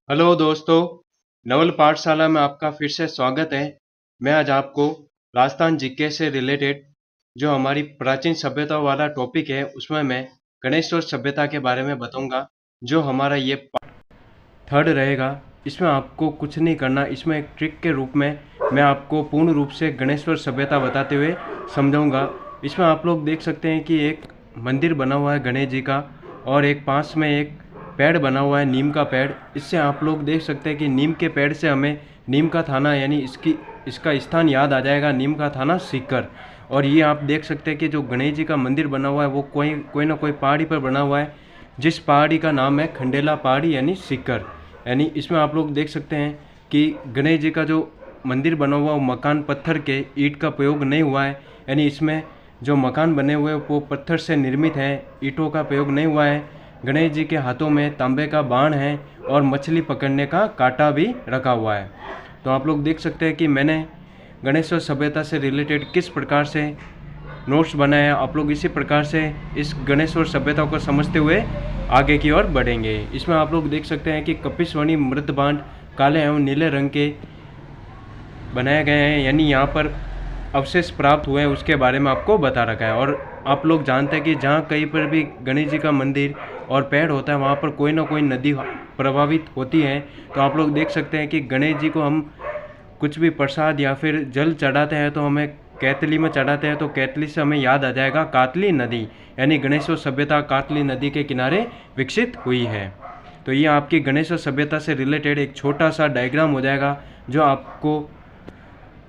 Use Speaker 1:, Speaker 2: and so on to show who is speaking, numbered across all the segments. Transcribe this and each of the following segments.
Speaker 1: Hello दोस्तों, नवल पाठशाला में आपका फिर से स्वागत है। मैं आज आपको राजस्थान जीके से रिलेटेड जो हमारी प्राचीन सभ्यताओं वाला टॉपिक है उसमें मैं गणेश्वर सभ्यता के बारे में बताऊंगा। जो हमारा ये थर्ड रहेगा। इसमें आपको कुछ नहीं करना, इसमें एक ट्रिक के रूप में मैं आपको पूर्ण रूप से गणेश्वर सभ्यता बताते हुए समझाऊंगा। इसमें आप लोग देख सकते हैं कि एक मंदिर बना हुआ है गणेश जी का, और एक पास में एक पेड़ बना हुआ है नीम का पेड़। इससे आप लोग देख सकते हैं कि नीम के पेड़ से हमें नीम का थाना यानी इसका स्थान याद आ जाएगा, नीम का थाना सीकर। और ये आप देख सकते हैं कि जो गणेश जी का मंदिर बना हुआ है वो कोई ना कोई पहाड़ी पर बना हुआ है, जिस पहाड़ी का नाम है खंडेला पहाड़ी यानी सीकर। यानी इसमें आप लोग देख सकते हैं कि गणेश जी का जो मंदिर बना हुआ वो मकान पत्थर के, ईंट का प्रयोग नहीं हुआ है। यानी इसमें जो मकान बने हुए वो पत्थर से निर्मित है, ईंटों का प्रयोग नहीं हुआ है। गणेश जी के हाथों में तांबे का बाण है और मछली पकड़ने का कांटा भी रखा हुआ है। तो आप लोग देख सकते हैं कि मैंने गणेश्वर सभ्यता से रिलेटेड किस प्रकार से नोट्स बनाए हैं। आप लोग इसी प्रकार से इस गणेश्वर सभ्यता को समझते हुए आगे की ओर बढ़ेंगे। इसमें आप लोग देख सकते हैं कि कपिस्वनी मृदबांड काले एवं नीले रंग के बनाए गए हैं, यानी यहाँ पर अवशेष प्राप्त हुए हैं उसके बारे में आपको बता रखा है। और आप लोग जानते हैं कि जहाँ कहीं पर भी गणेश जी का मंदिर और पेड़ होता है वहाँ पर कोई ना कोई नदी प्रभावित होती है। तो आप लोग देख सकते हैं कि गणेश जी को हम कुछ भी प्रसाद या फिर जल चढ़ाते हैं तो हमें कैतली में चढ़ाते हैं, तो कैतली से हमें याद आ जाएगा कातली नदी, यानी गणेश्वर सभ्यता कातली नदी के किनारे विकसित हुई है। तो ये आपकी गणेश्वर सभ्यता से रिलेटेड एक छोटा सा डायग्राम हो जाएगा जो आपको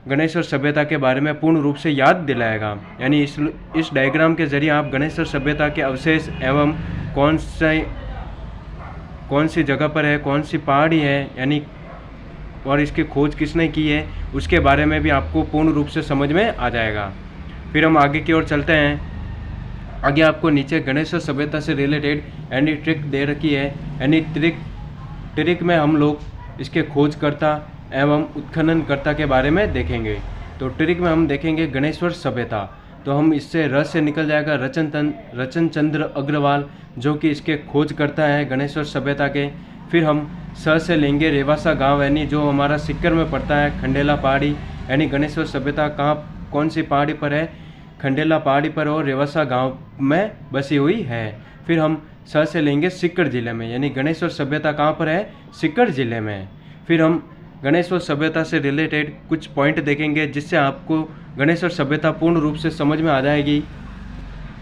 Speaker 1: गणेश्वर सभ्यता के बारे में पूर्ण रूप से याद दिलाएगा। यानी इस डायग्राम के जरिए आप गणेश्वर सभ्यता के अवशेष एवं कौन सी जगह पर है, कौन सी पहाड़ी है, यानी और इसकी खोज किसने की है उसके बारे में भी आपको पूर्ण रूप से समझ में आ जाएगा। फिर हम आगे की ओर चलते हैं। आगे आपको नीचे गणेश्वर सभ्यता से रिलेटेड यानी ट्रिक दे रखी है। यानी ट्रिक में हम लोग इसके खोजकर्ता एवं उत्खननकर्ता के बारे में देखेंगे। तो ट्रिक में हम देखेंगे गणेश्वर सभ्यता, तो हम इससे र से निकल जाएगा रचन चंद्र अग्रवाल, जो कि इसके खोजकर्ता है गणेश्वर सभ्यता के। फिर हम स से लेंगे रेवासा गांव, यानी जो हमारा सीकर में पड़ता है, खंडेला पहाड़ी, यानी गणेश्वर सभ्यता कौन सी पहाड़ी पर है, खंडेला पहाड़ी पर और रेवासा गांव में बसी हुई है। फिर हम स से लेंगे सीकर जिले में, यानी गणेश्वर सभ्यता कहाँ पर है, सीकर जिले में। फिर हम गणेश्वर सभ्यता से रिलेटेड कुछ पॉइंट देखेंगे जिससे आपको गणेश्वर सभ्यता पूर्ण रूप से समझ में आ जाएगी।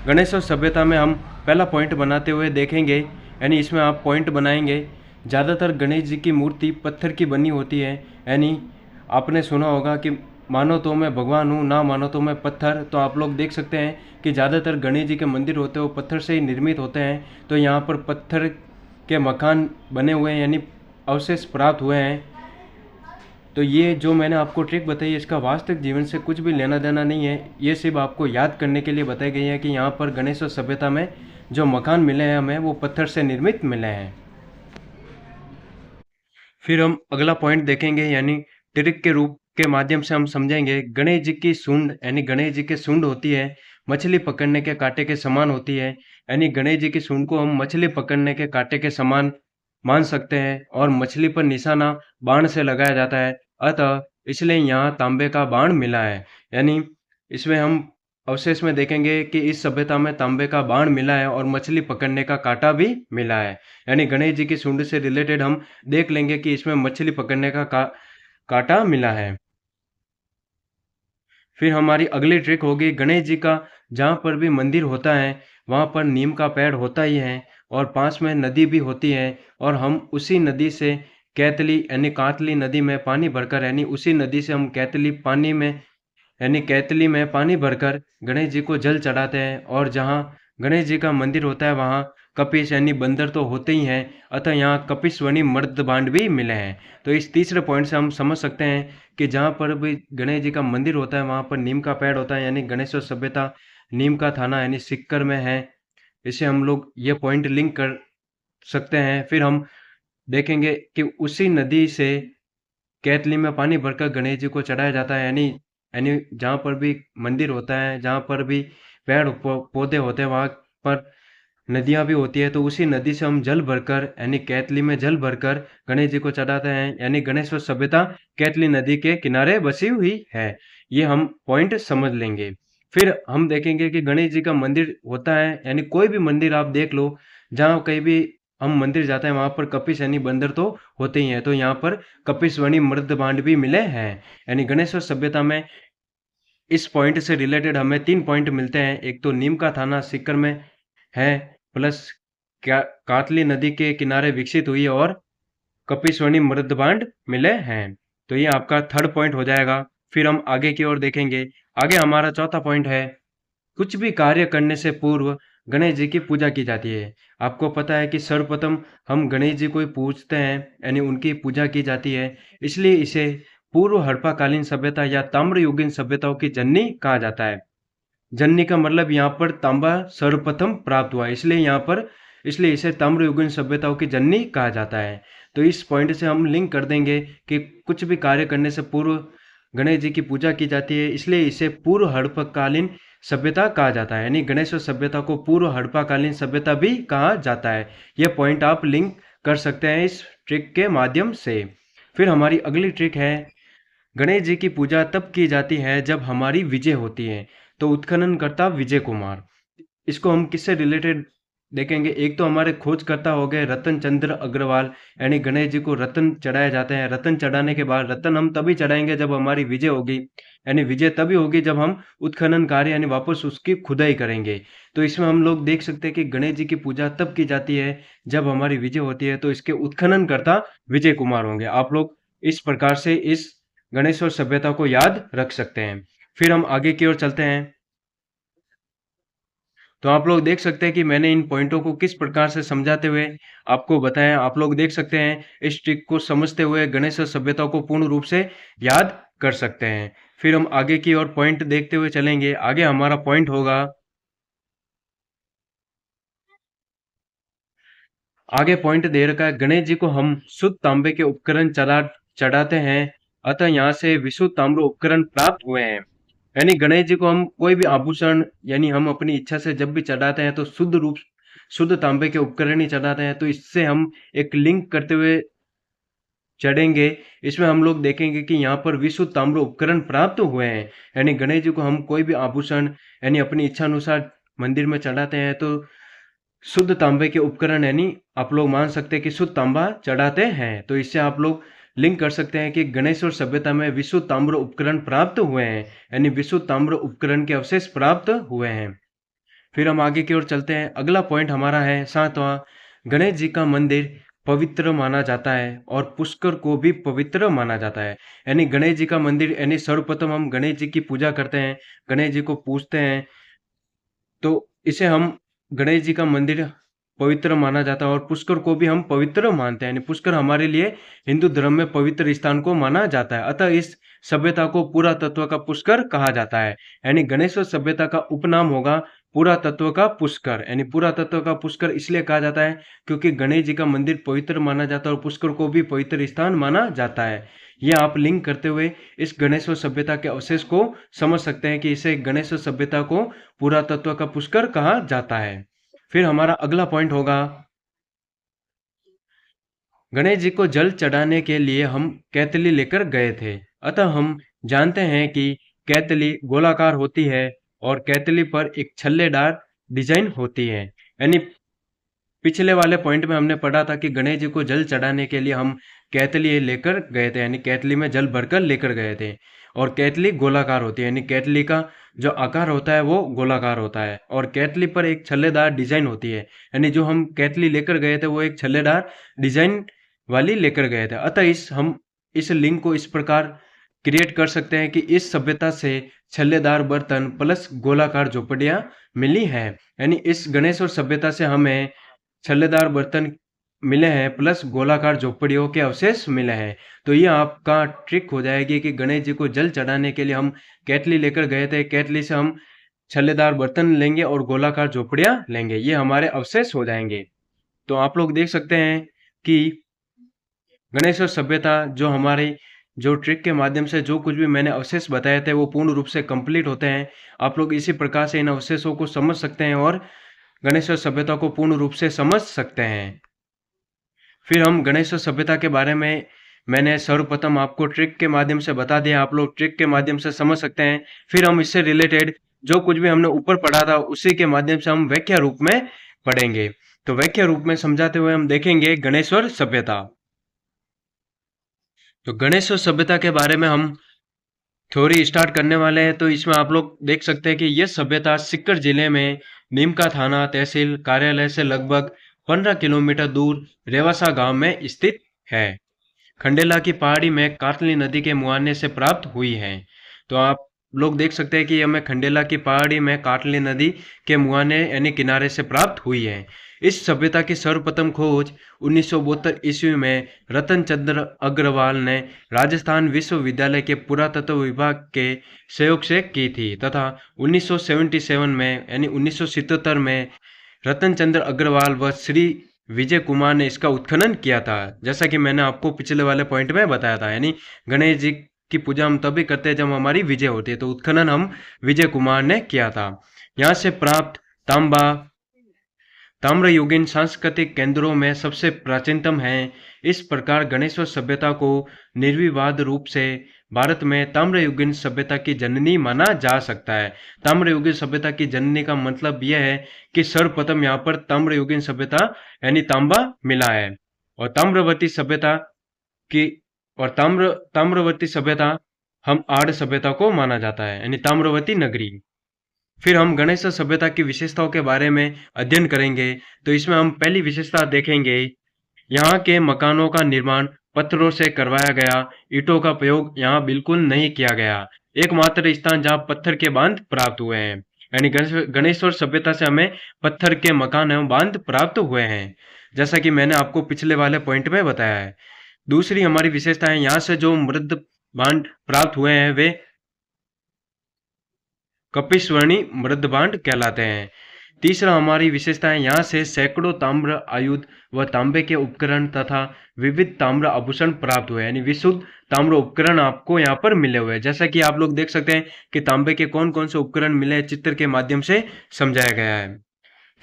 Speaker 1: गणेश्वर सभ्यता में हम पहला पॉइंट बनाते हुए देखेंगे, यानी इसमें आप पॉइंट बनाएंगे। ज़्यादातर गणेश जी की मूर्ति पत्थर की बनी होती है, यानी आपने सुना होगा कि मानो तो मैं भगवान हूँ, ना मानो तो मैं पत्थर। तो आप लोग देख सकते हैं कि ज़्यादातर गणेश जी के मंदिर होते हैं वो पत्थर से ही निर्मित होते हैं। तो यहाँ पर पत्थर के मकान बने हुए हैं, यानी अवशेष प्राप्त हुए हैं। तो ये जो मैंने आपको ट्रिक बताई इसका वास्तविक जीवन से कुछ भी लेना देना नहीं है, ये सिर्फ आपको याद करने के लिए बताई गई है कि यहाँ पर गणेश्वर सभ्यता में जो मकान मिले हैं हमें वो पत्थर से निर्मित मिले हैं। फिर हम अगला पॉइंट देखेंगे, यानी ट्रिक के रूप के माध्यम से हम समझेंगे गणेश जी की सूंड, यानी गणेश जी की सूंड होती है मछली पकड़ने के कांटे के समान होती है। यानी गणेश जी की सूंड को हम मछली पकड़ने के कांटे के समान मान सकते हैं और मछली पर निशाना बाण से लगाया जाता है, अतः इसलिए यहाँ तांबे का बाण मिला है। यानी इसमें हम अवशेष में देखेंगे कि इस सभ्यता में तांबे का बाण मिला है और मछली पकड़ने का कांटा भी मिला है। यानी गणेश जी की सूंड से रिलेटेड हम देख लेंगे कि इसमें मछली पकड़ने का कांटा मिला है। फिर हमारी अगली ट्रिक होगी, गणेश जी का जहाँ पर भी मंदिर होता है वहाँ पर नीम का पेड़ होता ही है और पास में नदी भी होती है, और हम उसी नदी से कैतली यानी कातली नदी में पानी भरकर, यानी उसी नदी से हम कैतली में पानी भरकर गणेश जी को जल चढ़ाते हैं। और जहाँ गणेश जी का मंदिर होता है वहाँ कपिश यानी बंदर तो होते ही हैं, अतः यहाँ कपिस्वनी मर्दबांड भी मिले हैं। तो इस तीसरे पॉइंट से हम समझ सकते हैं कि जहाँ पर भी गणेश जी का मंदिर होता है वहाँ पर नीम का पेड़ होता है, यानी गणेश्वर सभ्यता नीम का थाना यानी सीकर में है। इसे हम लोग ये पॉइंट लिंक कर सकते हैं। फिर हम देखेंगे कि उसी नदी से कैतली में पानी भरकर गणेश जी को चढ़ाया जाता है। यानी यानी जहाँ पर भी मंदिर होता है, जहाँ पर भी पेड़ पौधे होते हैं वहाँ पर नदियाँ भी होती है, तो उसी नदी से हम जल भरकर यानी कैथली में जल भरकर गणेश जी को चढ़ाते हैं। यानी गणेश्वर सभ्यता कैथली नदी के किनारे बसी हुई है। ये हम पॉइंट समझ लेंगे। फिर हम देखेंगे कि गणेश जी का मंदिर होता है, यानी कोई भी मंदिर आप देख लो, जहाँ कहीं भी हम मंदिर जाते हैं वहां पर कपिश यानी बंदर तो होते ही हैं। तो यहाँ पर कपिशवनी मृदभांड भी मिले हैं। यानी गणेश्वर सभ्यता में इस पॉइंट से रिलेटेड हमें 3 पॉइंट मिलते हैं। एक तो नीम का थाना सीकर में है, प्लस कातली नदी के किनारे विकसित हुई और कपिस्वनी मृदभांड मिले हैं। तो ये आपका थर्ड पॉइंट हो जाएगा। फिर हम आगे की ओर देखेंगे। आगे हमारा चौथा पॉइंट है, कुछ भी कार्य करने से पूर्व गणेश जी की पूजा की जाती है। आपको पता है कि सर्वप्रथम हम गणेश जी को ही पूजते हैं, यानी उनकी पूजा की जाती है। इसलिए इसे पूर्व हड़प्पाकालीन सभ्यता या ताम्रयुगीन सभ्यताओं की जननी कहा जाता है। जननी का मतलब यहाँ पर तांबा सर्वप्रथम प्राप्त हुआ, इसलिए इसे ताम्रयुगीन सभ्यताओं की जननी कहा जाता है। तो इस पॉइंट से हम लिंक कर देंगे कि कुछ भी कार्य करने से पूर्व गणेश जी की पूजा की जाती है, इसलिए इसे पूर्व हड़प्पाकालीन सभ्यता कहा जाता है। यानी गणेश्वर सभ्यता को पूर्व हड़प्पाकालीन सभ्यता भी कहा जाता है। यह पॉइंट आप लिंक कर सकते हैं इस ट्रिक के माध्यम से। फिर हमारी अगली ट्रिक है, गणेश जी की पूजा तब की जाती है जब हमारी विजय होती है। तो उत्खननकर्ता विजय कुमार, इसको हम किससे रिलेटेड देखेंगे। एक तो हमारे खोजकर्ता हो गए रतन चंद्र अग्रवाल, यानी गणेश जी को रतन चढ़ाए जाते हैं। रतन चढ़ाने के बाद रतन हम तभी चढ़ाएंगे जब हमारी विजय होगी, यानी विजय तभी होगी जब हम उत्खनन कार्य यानी वापस उसकी खुदाई करेंगे। तो इसमें हम लोग देख सकते हैं कि गणेश जी की पूजा तब की जाती है जब हमारी विजय होती है, तो इसके उत्खननकर्ता विजय कुमार होंगे। आप लोग इस प्रकार से इस गणेश्वर सभ्यता को याद रख सकते हैं। फिर हम आगे की ओर चलते हैं। तो आप लोग देख सकते हैं कि मैंने इन पॉइंटों को किस प्रकार से समझाते हुए आपको बताया। आप लोग देख सकते हैं इस ट्रिक को समझते हुए गणेश सभ्यता को पूर्ण रूप से याद कर सकते हैं। फिर हम आगे की ओर पॉइंट देखते हुए चलेंगे। आगे हमारा पॉइंट होगा, आगे पॉइंट दे रखा है, गणेश जी को हम शुद्ध तांबे के उपकरण चढ़ाते हैं, अतः यहाँ से विशुद्ध ताम्र उपकरण प्राप्त हुए हैं। यानी गणेश जी को हम कोई भी आभूषण यानी हम अपनी इच्छा से जब भी चढ़ाते हैं तो शुद्ध तांबे के उपकरण ही चढ़ाते हैं। तो इससे हम एक लिंक करते हुए चढ़ेंगे। इसमें हम लोग देखेंगे कि यहाँ पर विशुद्ध ताम्र उपकरण प्राप्त हुए हैं। यानी गणेश जी को हम कोई भी आभूषण यानी अपनी इच्छा अनुसार मंदिर में चढ़ाते हैं तो शुद्ध तांबे के उपकरण यानी आप लोग मान सकते हैं कि शुद्ध तांबा चढ़ाते हैं। तो इससे आप लोग लिंक कर सकते हैं कि गणेश्वर सभ्यता में विशुद्ध ताम्र उपकरण प्राप्त हुए हैं, यानी विशुद्ध ताम्र उपकरण के अवशेष प्राप्त हुए हैं। फिर हम आगे की ओर चलते हैं। अगला पॉइंट हमारा है 7वां, गणेश जी का मंदिर पवित्र माना जाता है और पुष्कर को भी पवित्र माना जाता है। यानी गणेश जी का मंदिर यानी सर्वप्रथम हम गणेश जी की पूजा करते हैं, गणेश जी को पूजते हैं, तो इसे हम गणेश जी का मंदिर पवित्र माना जाता है और पुष्कर को भी हम पवित्र मानते हैं। यानी पुष्कर हमारे लिए हिंदू धर्म में पवित्र स्थान को माना जाता है, अतः इस सभ्यता को पुरातत्व का पुष्कर कहा जाता है। यानी गणेश्वर सभ्यता का उपनाम होगा पुरातत्व का पुष्कर। यानी पुरातत्व का पुष्कर इसलिए कहा जाता है क्योंकि गणेश जी का मंदिर पवित्र माना जाता है और पुष्कर को भी पवित्र स्थान माना जाता है। ये आप लिंक करते हुए इस गणेश्वर सभ्यता के अवशेष को समझ सकते हैं कि इसे गणेश्वर सभ्यता को पुरातत्व का पुष्कर कहा जाता है। फिर हमारा अगला पॉइंट होगा, गणेश जी को जल चढ़ाने के लिए हम कैतली लेकर गए थे, अतः हम जानते हैं कि कैतली गोलाकार होती है और कैतली पर एक छल्लेदार डिजाइन होती है। यानी पिछले वाले पॉइंट में हमने पढ़ा था कि गणेश जी को जल चढ़ाने के लिए हम कैतली लेकर गए थे, यानी कैतली में जल भरकर लेकर गए थे और कैतली गोलाकार होती है। यानी कैतली का जो आकार होता है वो गोलाकार होता है और कैतली पर एक छल्लेदार डिजाइन होती है। यानी जो हम कैतली लेकर गए थे वो एक छल्लेदार डिजाइन वाली लेकर गए थे। अतः हम इस लिंक को इस प्रकार क्रिएट कर सकते हैं कि इस सभ्यता से छल्लेदार बर्तन प्लस गोलाकार झोपड़ियां मिली हैं। यानी इस गणेश्वर सभ्यता से हमें छल्लेदार बर्तन मिले हैं प्लस गोलाकार झोपड़ियों के अवशेष मिले हैं। तो ये आपका ट्रिक हो जाएगी कि गणेश जी को जल चढ़ाने के लिए हम कैतली लेकर गए थे, कैतली से हम छल्लेदार बर्तन लेंगे और गोलाकार झोपड़ियां लेंगे, ये हमारे अवशेष हो जाएंगे। तो आप लोग देख सकते हैं कि गणेश्वर सभ्यता जो ट्रिक के माध्यम से जो कुछ भी मैंने अवशेष बताए थे वो पूर्ण रूप से कंप्लीट होते हैं। आप लोग इसी प्रकार से इन अवशेषों को समझ सकते हैं और गणेश्वर सभ्यता को पूर्ण रूप से समझ सकते हैं। फिर हम गणेश्वर सभ्यता के बारे में मैंने सर्वप्रथम आपको ट्रिक के माध्यम से बता दिया, आप लोग ट्रिक के माध्यम से समझ सकते हैं। फिर हम इससे रिलेटेड जो कुछ भी हमने ऊपर पढ़ा था उसी के माध्यम से हम व्याख्या रूप में पढ़ेंगे। तो व्याख्या रूप में समझाते हुए हम देखेंगे गणेश्वर सभ्यता। तो गणेश्वर सभ्यता के बारे में हम थ्योरी स्टार्ट करने वाले हैं। तो इसमें आप लोग देख सकते हैं कि यह सभ्यता सीकर जिले में नीमका थाना तहसील कार्यालय से लगभग 15 किलोमीटर दूर रेवासा गांव में स्थित है। खंडेला की पहाड़ी में कातली नदी के मुहाने से प्राप्त हुई है। तो आप लोग देख सकते हैं कि हमें खंडेला की पहाड़ी में कातली नदी के मुहाने यानी किनारे से प्राप्त हुई है। इस सभ्यता की सर्वप्रथम खोज 1972 ईस्वी में रतन चंद्र अग्रवाल ने राजस्थान विश्वविद्यालय के पुरातत्व विभाग के सहयोग से की थी तथा 1977 में यानी 1977 में रतन चंद्र अग्रवाल व श्री विजय कुमार ने इसका उत्खनन किया था। जैसा कि मैंने आपको पिछले वाले पॉइंट में बताया था, यानी गणेश जी की पूजा हम तभी करते हैं जब हमारी विजय होती है, तो उत्खनन हम विजय कुमार ने किया था। यहाँ से प्राप्त तांबा ताम्रयुगीन सांस्कृतिक केंद्रों में सबसे प्राचीनतम है। इस प्रकार गणेश्वर सभ्यता को निर्विवाद रूप से भारत में ताम्रयुगीन सभ्यता की जननी माना जा सकता है। ताम्रयुगीन सभ्यता की जननी का मतलब यह है कि सर्वप्रथम यहाँ पर ताम्रयुगीन सभ्यता यानी तांबा मिला है। और ताम्रवर्ती सभ्यता की ताम्रवर्ती सभ्यता हम आर्य सभ्यता को माना जाता है, यानी ताम्रवर्ती नगरी। फिर हम गणेश्वर सभ्यता की विशेषताओं के बारे में अध्ययन करेंगे। तो इसमें हम पहली विशेषता देखेंगे, यहाँ के मकानों का निर्माण पत्थरों से करवाया गया, ईंटों का प्रयोग यहाँ बिल्कुल नहीं किया गया। एकमात्र स्थान जहाँ पत्थर के बांध प्राप्त हुए हैं, यानी गणेश्वर सभ्यता से हमें पत्थर के मकान एवं बांध प्राप्त हुए हैं, जैसा कि मैंने आपको पिछले वाले पॉइंट में बताया है। दूसरी हमारी विशेषता है, यहाँ से जो मृद बांध प्राप्त हुए हैं वे कपिस्वर्णी मृदबांड कहलाते हैं। तीसरा हमारी विशेषता है, यहाँ से सैकड़ों ताम्र आयुध व तांबे के उपकरण तथा विविध ताम्र आभूषण प्राप्त हुए, यानी विशुद्ध ताम्र उपकरण आपको यहाँ पर मिले हुए हैं। जैसा कि आप लोग देख सकते हैं कि तांबे के कौन कौन से उपकरण मिले हैं, चित्र के माध्यम से समझाया गया है।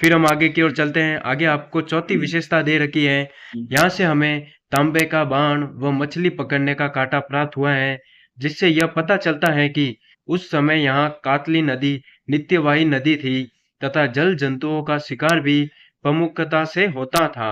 Speaker 1: फिर हम आगे की ओर चलते हैं। आगे आपको चौथी विशेषता दे रखी है, यहाँ से हमें तांबे का बाण व मछली पकड़ने का कांटा प्राप्त हुआ है, जिससे यह पता चलता है कि उस समय यहाँ कातली नदी नित्यवाही नदी थी तथा जल जंतुओं का शिकार भी प्रमुखता से होता था।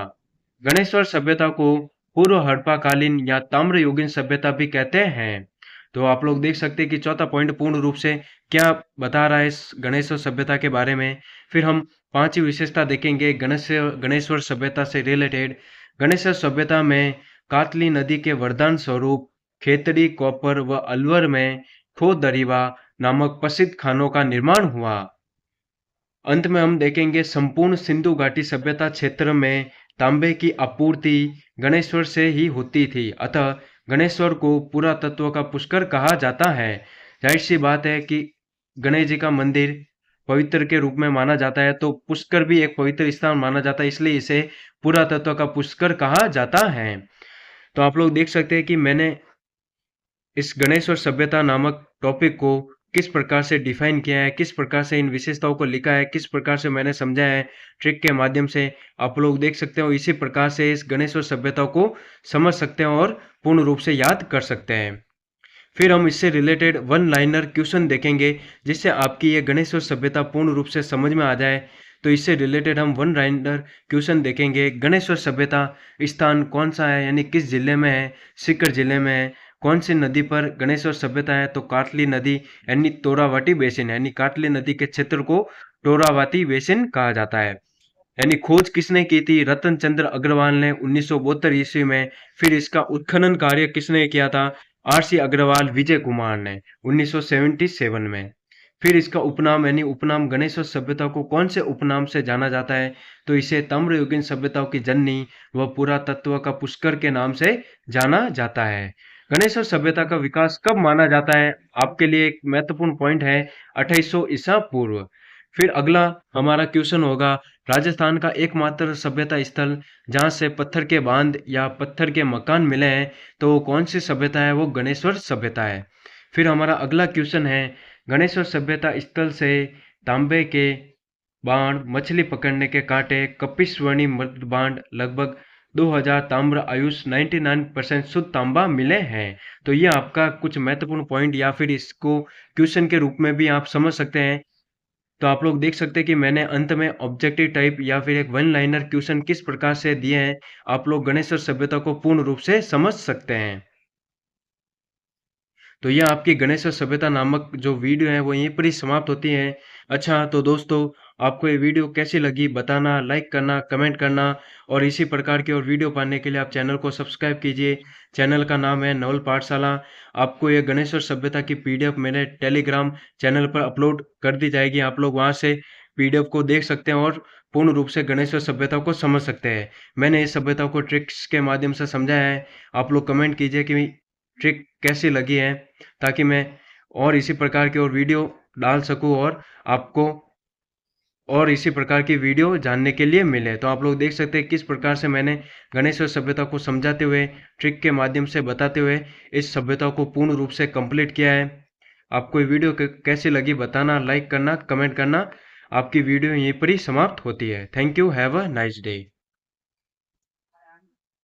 Speaker 1: गणेश्वर सभ्यता को पूर्व हड़प्पाकालीन या ताम्रयुगीन सभ्यता भी कहते हैं। तो आप लोग देख सकते हैं कि चौथा पॉइंट पूर्ण रूप से क्या बता रहा है इस गणेश्वर सभ्यता के बारे में। फिर हम पांचवी विशेषता देखेंगे गणेश्वर सभ्यता से रिलेटेड। गणेश्वर सभ्यता में कातली नदी के वरदान स्वरूप खेतड़ी, कोपर व अलवर में खो दरीवा नामक प्रसिद्ध खानों का निर्माण हुआ। अंत में हम देखेंगे संपूर्ण सिंधु घाटी सभ्यता क्षेत्र में तांबे की आपूर्ति गणेश्वर से ही होती थी, अतः गणेश्वर को पुरातत्व का पुष्कर कहा जाता है। जाहिर सी बात है कि गणेश जी का मंदिर पवित्र के रूप में माना जाता है, तो पुष्कर भी एक पवित्र स्थान माना जाता है, इसलिए इसे पुरातत्व का पुष्कर कहा जाता है। तो आप लोग देख सकते हैं कि मैंने इस गणेश्वर सभ्यता नामक टॉपिक को किस प्रकार से डिफाइन किया है, किस प्रकार से इन विशेषताओं को लिखा है, किस प्रकार से मैंने समझाया है ट्रिक के माध्यम से। आप लोग देख सकते हो इसी प्रकार से इस गणेश्वर सभ्यता को समझ सकते हैं और पूर्ण रूप से याद कर सकते हैं। फिर हम इससे रिलेटेड वन लाइनर क्वेश्चन देखेंगे, जिससे आपकी ये गणेश्वर सभ्यता पूर्ण रूप से समझ में आ जाए। तो इससे रिलेटेड हम वन लाइनर क्वेश्चन देखेंगे। गणेश्वर सभ्यता स्थान कौन सा है, यानी किस जिले में है? सीकर जिले में है। कौन सी नदी पर गणेश्वर सभ्यता है? तो काटली नदी यानी तोरावाटी बेसिन, यानी काटली नदी के क्षेत्र को टोरावाती बेसिन कहा जाता है। यानी खोज किसने की थी? रतन चंद्र अग्रवाल ने 1972 ईस्वी में। फिर इसका उत्खनन कार्य किसने किया था? आर.सी. अग्रवाल, विजय कुमार ने 1977 में। फिर इसका उपनाम यानी उपनाम गणेश्वर सभ्यता को कौन से उपनाम से जाना जाता है? तो इसे ताम्रयुगीन सभ्यताओं की जननी व पुरातत्व का पुष्कर के नाम से जाना जाता है। गणेश्वर सभ्यता का विकास कब माना जाता है? आपके लिए एक महत्वपूर्ण पॉइंट है 2800 ईसा पूर्व। फिर अगला हमारा क्वेश्चन होगा, राजस्थान का एकमात्र सभ्यता स्थल जहाँ से पत्थर के बांध या पत्थर के मकान मिले हैं, तो वो कौन सी सभ्यता है? वो गणेश्वर सभ्यता है। फिर हमारा अगला क्वेश्चन है, गणेश्वर सभ्यता स्थल से तांबे के बाण, मछली पकड़ने के कांटे, कपिस्वरणी मृत बाण, लगभग 2000 ताम्र आयुष, 99% शुद्ध तांबा मिले हैं। तो ये आपका कुछ महत्वपूर्ण पॉइंट या फिर इसको क्वेश्चन के रूप में भी आप समझ सकते हैं। तो आप लोग देख सकते हैं कि मैंने अंत में ऑब्जेक्टिव टाइप या फिर एक वन लाइनर क्वेश्चन किस प्रकार से दिए हैं, आप लोग गणेश्वर सभ्यता को पूर्ण रूप से समझ सकते हैं। तो यह आपकी गणेश्वर सभ्यता नामक जो वीडियो है वो यहीं पर ही समाप्त होती है। अच्छा तो दोस्तों, आपको ये वीडियो कैसी लगी बताना, लाइक करना, कमेंट करना और इसी प्रकार की और वीडियो पाने के लिए आप चैनल को सब्सक्राइब कीजिए। चैनल का नाम है नवल पाठशाला। आपको ये गणेश्वर सभ्यता की पीडीएफ मेरे टेलीग्राम चैनल पर अपलोड कर दी जाएगी। आप लोग वहाँ से पीडीएफ को देख सकते हैं और पूर्ण रूप से गणेश्वर सभ्यता को समझ सकते हैं। मैंने इस सभ्यता को ट्रिक्स के माध्यम से समझाया है। आप लोग कमेंट कीजिए कि ट्रिक कैसी लगी है, ताकि मैं और इसी प्रकार की और वीडियो डाल सकूं और आपको और इसी प्रकार की वीडियो जानने के लिए मिले। तो आप लोग देख सकते हैं किस प्रकार से मैंने गणेश्वर सभ्यता को समझाते हुए, ट्रिक के माध्यम से बताते हुए इस सभ्यता को पूर्ण रूप से कंप्लीट किया है। आपको ये वीडियो कैसी लगी बताना, लाइक करना, कमेंट करना। आपकी वीडियो यहीं पर ही समाप्त होती है। Thank you, have a nice day.